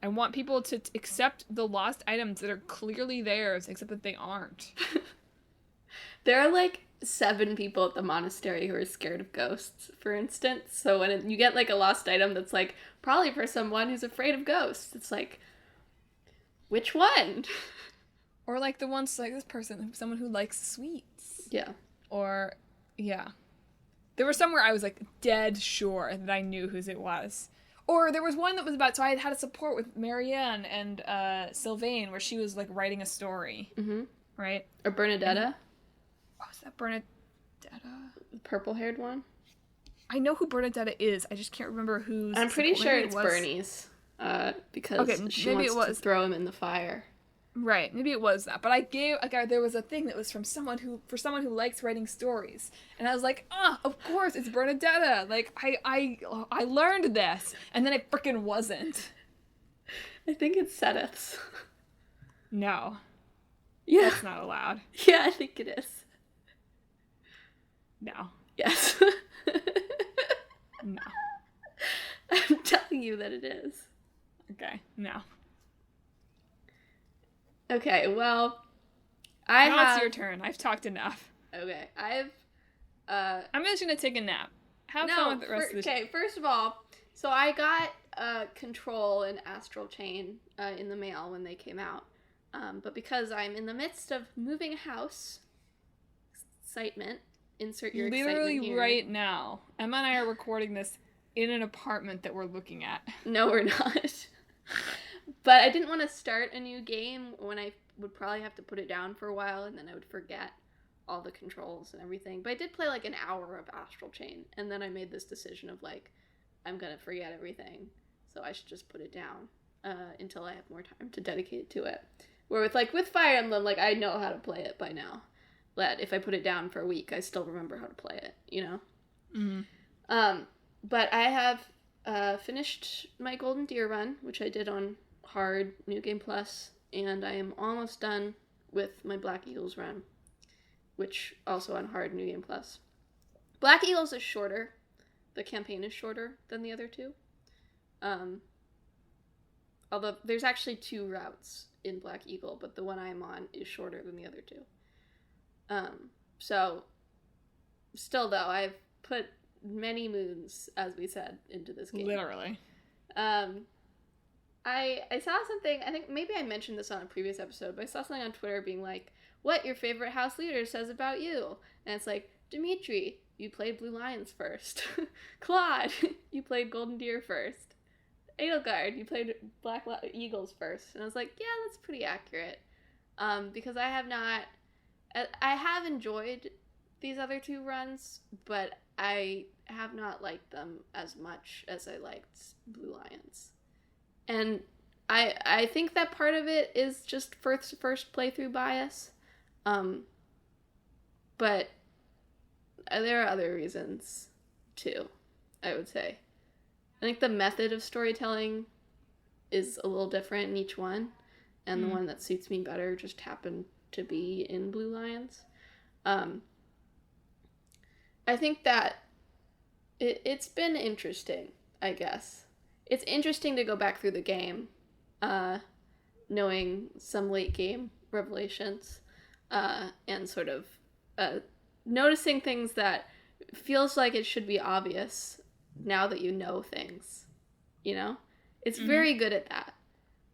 I want people to accept the lost items that are clearly theirs, except that they aren't. There are, like, 7 people at the monastery who are scared of ghosts, for instance. So when you get, like, a lost item that's, like, probably for someone who's afraid of ghosts, it's like, which one? Or, like, the ones, like, this person, someone who likes sweets. Yeah. Or, yeah. There was somewhere I was, like, dead sure that I knew whose it was. Or there was one that was about, so I had a support with Marianne and Sylvain, where she was, like, writing a story. Mm-hmm. Right? Or Bernadetta. Oh, is that Bernadetta? The purple-haired one? I know who Bernadetta is. I just can't remember who's... I'm pretty sure it's Bernie's. Because she wants to throw him in the fire. Right, maybe it was that. But I gave, like, there was a thing that was from someone who likes writing stories. And I was like, of course, it's Bernadetta. Like, I learned this. And then it frickin' wasn't. I think it's Sedith's. No. Yeah. That's not allowed. Yeah, I think it is. No. Yes. No. I'm telling you that it is. Okay, no. Okay, well, now it's your turn. I've talked enough. Okay, I'm just gonna take a nap. Have fun with the rest of the Okay, first of all, so I got Control and Astral Chain in the mail when they came out. But because I'm in the midst of moving a house, excitement, insert your excitement here. Literally right now, Emma and I are recording this in an apartment that we're looking at. No, we're not. But I didn't want to start a new game when I would probably have to put it down for a while, and then I would forget all the controls and everything. But I did play like an hour of Astral Chain, and then I made this decision of like, I'm gonna forget everything, so I should just put it down until I have more time to dedicate to it. Where with Fire Emblem, like, I know how to play it by now. But if I put it down for a week, I still remember how to play it, you know? Mm-hmm. But I have finished my Golden Deer run, which I did on hard New Game Plus, and I am almost done with my Black Eagles run, which also on hard New Game Plus. Black Eagles is shorter. The campaign is shorter than the other two. Although there's actually 2 routes in Black Eagle, but the one I'm on is shorter than the other 2. So still though, I've put many moons, as we said, into this game. Literally. I saw something, I think maybe I mentioned this on a previous episode, but I saw something on Twitter being like, what your favorite house leader says about you. And it's like, Dimitri, you played Blue Lions first. Claude, you played Golden Deer first. Edelgard, you played Black Eagles first. And I was like, yeah, that's pretty accurate. Because I have enjoyed these other 2 runs, but I have not liked them as much as I liked Blue Lions. And I think that part of it is just first playthrough bias. But there are other reasons, too, I would say. I think the method of storytelling is a little different in each one, and the one that suits me better just happened to be in Blue Lions. I think that it's been interesting, I guess. It's interesting to go back through the game, knowing some late game revelations, and sort of noticing things that feels like it should be obvious now that you know things, you know? It's very good at that.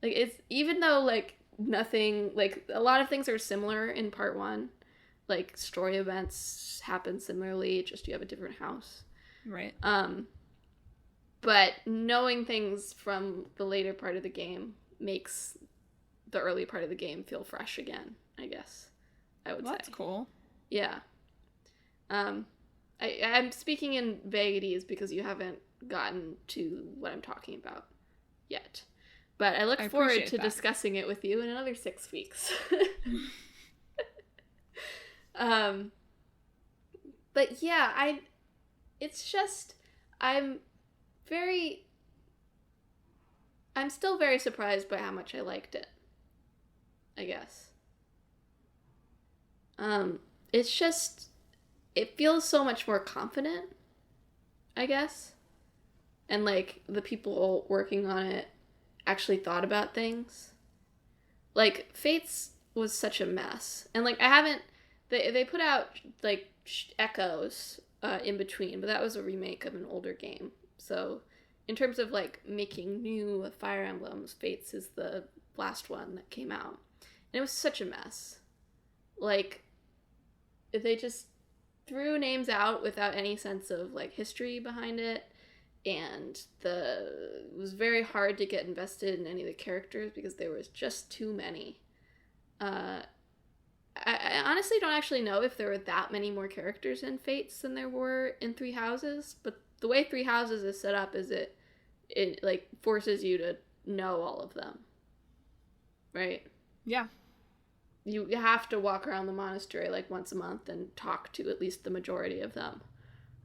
Like, it's, even though, like, nothing, like, a lot of things are similar in part 1, like, story events happen similarly, just you have a different house. Right. But knowing things from the later part of the game makes the early part of the game feel fresh again, I guess, I would say. That's cool. Yeah. I'm speaking in vagaries because you haven't gotten to what I'm talking about yet. But I look forward to discussing it with you in another 6 weeks. But yeah, it's just, I'm still very surprised by how much I liked it, I guess. It's just, it feels so much more confident, I guess. And, like, the people working on it actually thought about things. Like, Fates was such a mess. And, like, they put out, like, echoes in between, but that was a remake of an older game. So, in terms of, like, making new Fire Emblems, Fates is the last one that came out. And it was such a mess. Like, they just threw names out without any sense of, like, history behind it. And it was very hard to get invested in any of the characters because there was just too many. I honestly don't actually know if there were that many more characters in Fates than there were in Three Houses, but the way Three Houses is set up is it like forces you to know all of them. Right? Yeah. You have to walk around the monastery like once a month and talk to at least the majority of them.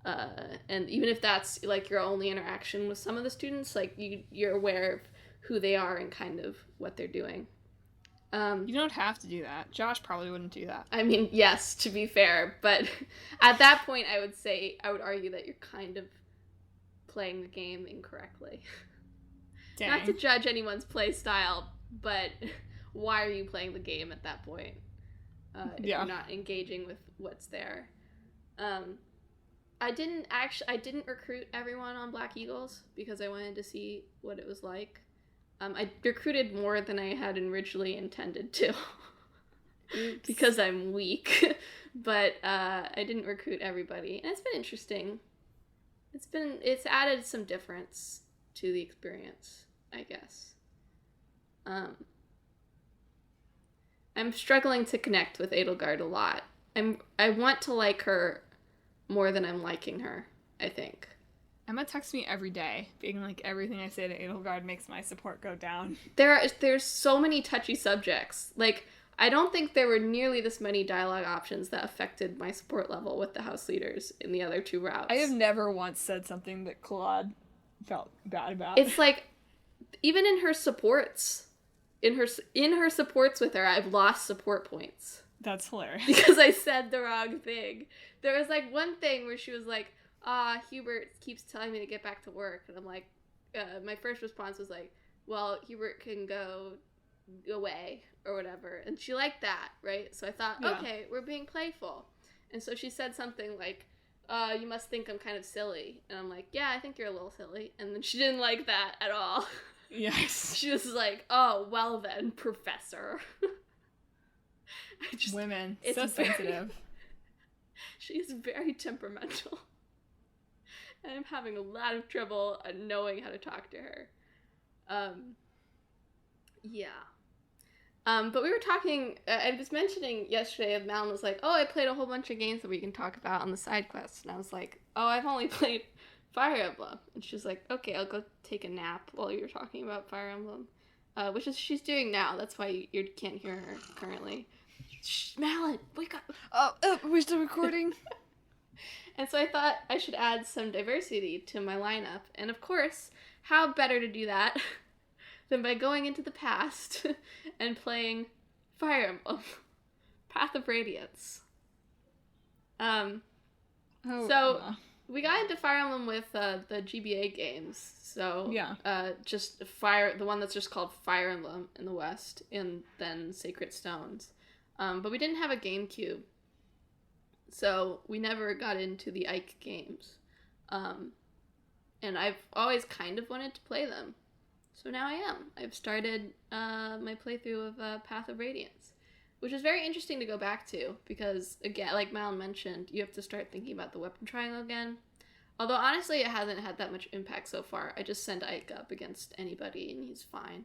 And even if that's like your only interaction with some of the students, like you're aware of who they are and kind of what they're doing. You don't have to do that. Josh probably wouldn't do that. I mean, yes, to be fair, but at that point I would argue that you're kind of playing the game incorrectly. Dang. Not to judge anyone's play style, but why are you playing the game at that point? If you're not engaging with what's there. I didn't recruit everyone on Black Eagles because I wanted to see what it was like. I recruited more than I had originally intended to because I'm weak, but I didn't recruit everybody, and it's been interesting. It's added some difference to the experience, I guess. I'm struggling to connect with Edelgard a lot. I want to like her more than I'm liking her, I think. Emma texts me every day, being like, everything I say to Edelgard makes my support go down. There's so many touchy subjects. Like, I don't think there were nearly this many dialogue options that affected my support level with the house leaders in the other 2 routes. I have never once said something that Claude felt bad about. It's like, even in her supports, in her supports with her, I've lost support points. That's hilarious. Because I said the wrong thing. There was like one thing where she was like, Hubert keeps telling me to get back to work. And I'm like, my first response was like, well, Hubert can go away or whatever. And she liked that, right? So I thought, okay, we're being playful. And so she said something like, you must think I'm kind of silly. And I'm like, yeah, I think you're a little silly. And then she didn't like that at all. Yes. She was like, oh, well then, professor. Women, so sensitive. She's very temperamental. And I'm having a lot of trouble knowing how to talk to her. Yeah. But we were talking, I was mentioning yesterday, Madelyn was like, oh, I played a whole bunch of games that we can talk about on the side quests. And I was like, oh, I've only played Fire Emblem. And she was like, okay, I'll go take a nap while you're talking about Fire Emblem. Which is she's doing now. That's why you can't hear her currently. Shh, Madelyn, wake up. Oh, are we still recording? And so I thought I should add some diversity to my lineup. And of course, how better to do that than by going into the past and playing Fire Emblem, Path of Radiance. We got into Fire Emblem with the GBA games. So yeah, just the one that's just called Fire Emblem in the West, and then Sacred Stones. But we didn't have a GameCube, so we never got into the Ike games. And I've always kind of wanted to play them. So now I am. I've started my playthrough of Path of Radiance, which is very interesting to go back to because, again, like Madelyn mentioned, you have to start thinking about the weapon triangle again. Although, honestly, it hasn't had that much impact so far. I just send Ike up against anybody, and he's fine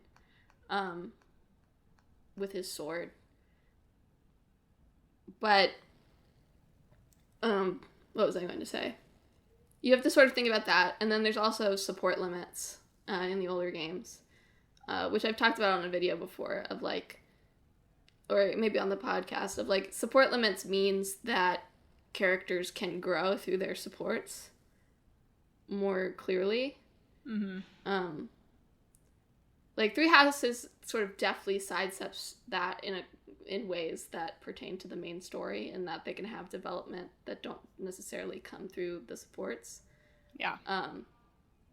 with his sword. But, what was I going to say? You have to sort of think about that, and then there's also support limits in the older games, which I've talked about on a video before, of like, or maybe on the podcast, of like, support limits means that characters can grow through their supports more clearly. Mm-hmm. Like, Three Houses sort of deftly sidesteps that in ways that pertain to the main story, and that they can have development that don't necessarily come through the supports. Yeah.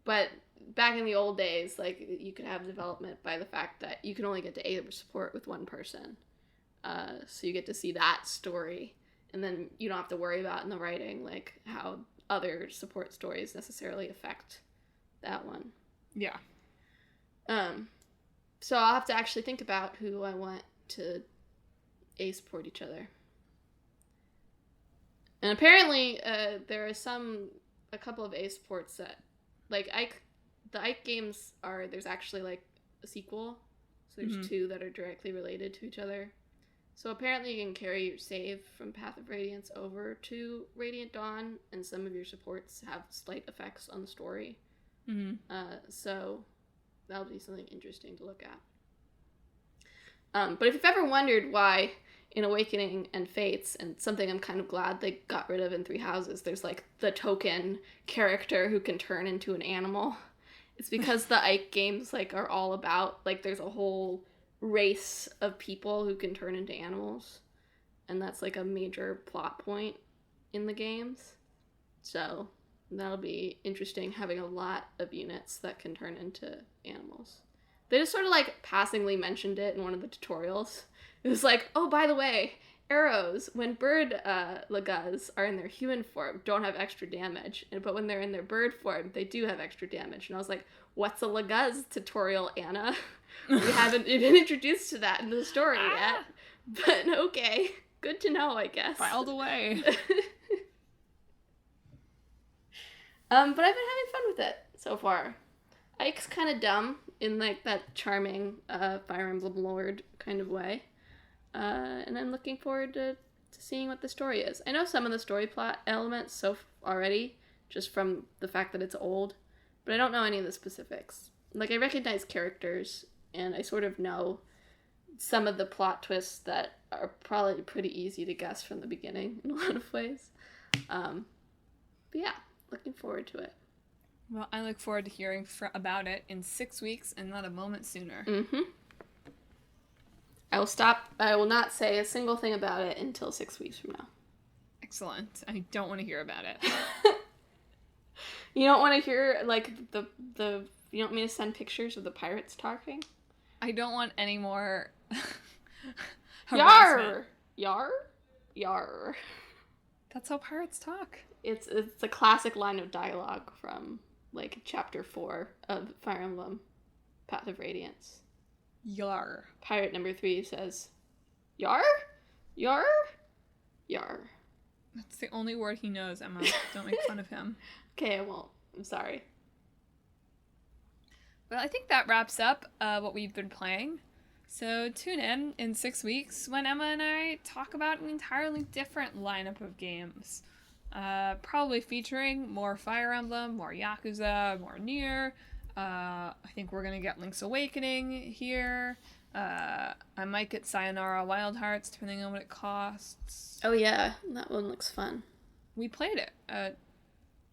But back in the old days, like, you could have development by the fact that you can only get to A support with one person. So you get to see that story, and then you don't have to worry about in the writing, like, how other support stories necessarily affect that one. Yeah. So I'll have to actually think about who I want to A support each other. And apparently, there are a couple of A supports that, like, the Ike games there's actually, like, a sequel. So there's two that are directly related to each other. So apparently you can carry your save from Path of Radiance over to Radiant Dawn, and some of your supports have slight effects on the story. Mm-hmm. So that'll be something interesting to look at. But if you've ever wondered why in Awakening and Fates, and something I'm kind of glad they got rid of in Three Houses, there's like the token character who can turn into an animal, it's because the Ike games like are all about, like, there's a whole race of people who can turn into animals, and that's like a major plot point in the games. So that'll be interesting, having a lot of units that can turn into animals. They just sort of like passingly mentioned it in one of the tutorials. It was like, oh, by the way, arrows, when bird Laguz are in their human form, don't have extra damage, but when they're in their bird form, they do have extra damage. And I was like, what's a Laguz tutorial, Anna? We haven't been introduced to that in the story yet. But okay, good to know, I guess. Filed away. But I've been having fun with it so far. Ike's kind of dumb in like that charming Fire Emblem Lord kind of way. And I'm looking forward to seeing what the story is. I know some of the story plot elements already, just from the fact that it's old, but I don't know any of the specifics. Like, I recognize characters, and I sort of know some of the plot twists that are probably pretty easy to guess from the beginning in a lot of ways. But yeah, looking forward to it. Well, I look forward to hearing about it in 6 weeks and not a moment sooner. Mm-hmm. I will not say a single thing about it until 6 weeks from now. Excellent. I don't want to hear about it. You don't want to hear, like, you don't want me to send pictures of the pirates talking? I don't want any more Yar! Yar? Yar. That's how pirates talk. It's a classic line of dialogue from, like, chapter 4 of Fire Emblem, Path of Radiance. Yar. Pirate number 3 says, Yar? Yar? Yar. That's the only word he knows, Emma. Don't make fun of him. Okay, I won't. I'm sorry. But I think that wraps up what we've been playing. So tune in 6 weeks when Emma and I talk about an entirely different lineup of games. Probably featuring more Fire Emblem, more Yakuza, more Nier. I think we're going to get Link's Awakening here. I might get Sayonara Wild Hearts, depending on what it costs. Oh yeah, that one looks fun. We played it at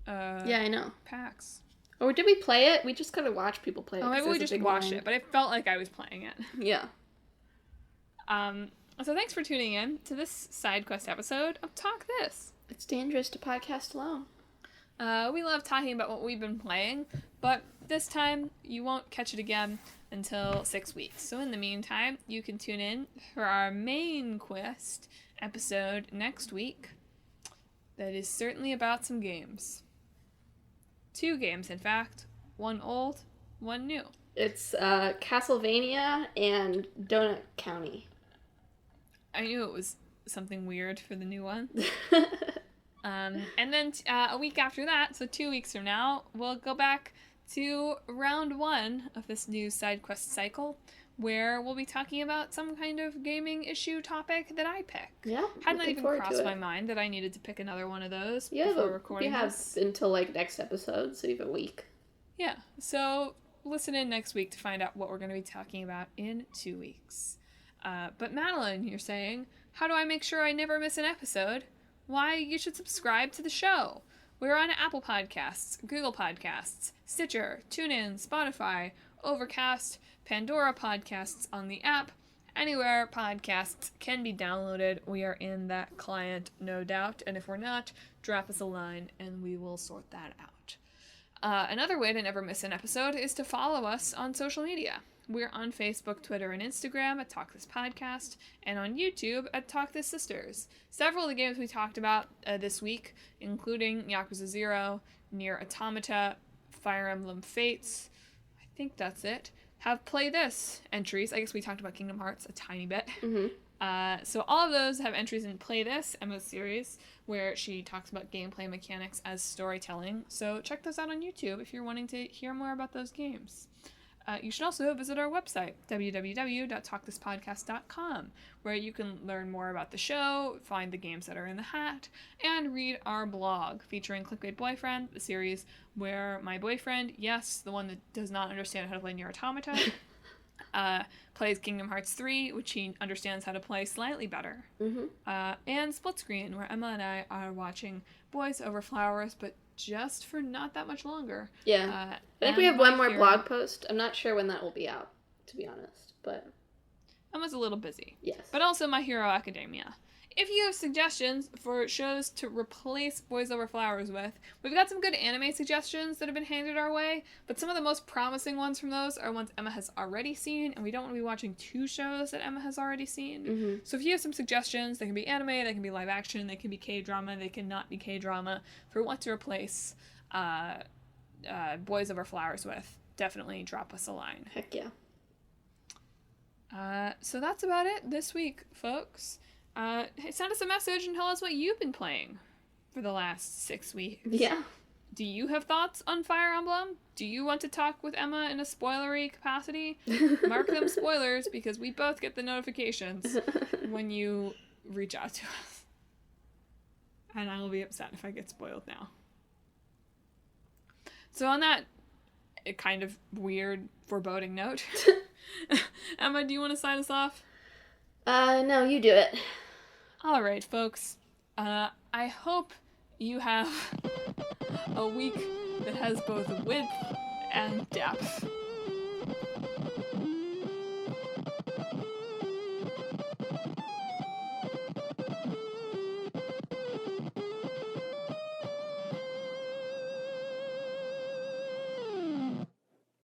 yeah, I know. PAX. Or did we play it? We just could have watched people play it. Oh, maybe we just watched it, but it felt like I was playing it. Yeah. So thanks for tuning in to this side quest episode of Talk This. It's dangerous to podcast alone. We love talking about what we've been playing, but this time you won't catch it again until 6 weeks. So in the meantime, you can tune in for our main quest episode next week. That is certainly about some games. 2 games, in fact. One old, one new. It's Castlevania and Donut County. I knew it was something weird for the new one. And then a week after that, so 2 weeks from now, we'll go back to round 1 of this new side quest cycle, where we'll be talking about some kind of gaming issue topic that I pick. Yeah, had not even crossed my mind that I needed to pick another one of those before recording you have this. until like next episode, so you have a week. Yeah, so listen in next week to find out what we're going to be talking about in 2 weeks. But Madelyn, you're saying, how do I make sure I never miss an episode? Why, you should subscribe to the show. We're on Apple Podcasts, Google Podcasts, Stitcher, TuneIn, Spotify, Overcast, Pandora Podcasts on the app. Anywhere podcasts can be downloaded, we are in that client, no doubt. And if we're not, drop us a line and we will sort that out. Another way to never miss an episode is to follow us on social media. We're on Facebook, Twitter, and Instagram at Talk This Podcast, and on YouTube at Talk This Sisters. Several of the games we talked about this week, including Yakuza 0, Nier Automata, Fire Emblem Fates, I think that's it, have Play This entries. I guess we talked about Kingdom Hearts a tiny bit. Mm-hmm. So all of those have entries in Play This, Emma's series, where she talks about gameplay mechanics as storytelling. So check those out on YouTube if you're wanting to hear more about those games. You should also visit our website, www.talkthispodcast.com, where you can learn more about the show, find the games that are in the hat, and read our blog featuring Clickbait Boyfriend, the series where my boyfriend, yes, the one that does not understand how to play Nier Automata, plays Kingdom Hearts 3, which he understands how to play slightly better, and Split Screen, where Emma and I are watching Boys Over Flowers, but just for not that much longer. Yeah. I think we have one more blog post. I'm not sure when that will be out, to be honest, but Emma's a little busy. Yes. But also My Hero Academia. If you have suggestions for shows to replace Boys Over Flowers with, we've got some good anime suggestions that have been handed our way, but some of the most promising ones from those are ones Emma has already seen, and we don't want to be watching 2 shows that Emma has already seen. So if you have some suggestions, they can be anime, they can be live action, they can be K-drama, they can not be K-drama, for what to replace Boys Over Flowers with, definitely drop us a line. Heck yeah. So that's about it this week, folks. Send us a message and tell us what you've been playing for the last 6 weeks. Yeah. Do you have thoughts on Fire Emblem? Do you want to talk with Emma in a spoilery capacity? Mark them spoilers because we both get the notifications when you reach out to us. And I will be upset if I get spoiled now. So on that kind of weird, foreboding note, Emma, do you want to sign us off? No, you do it. All right, folks. I hope you have a week that has both width and depth.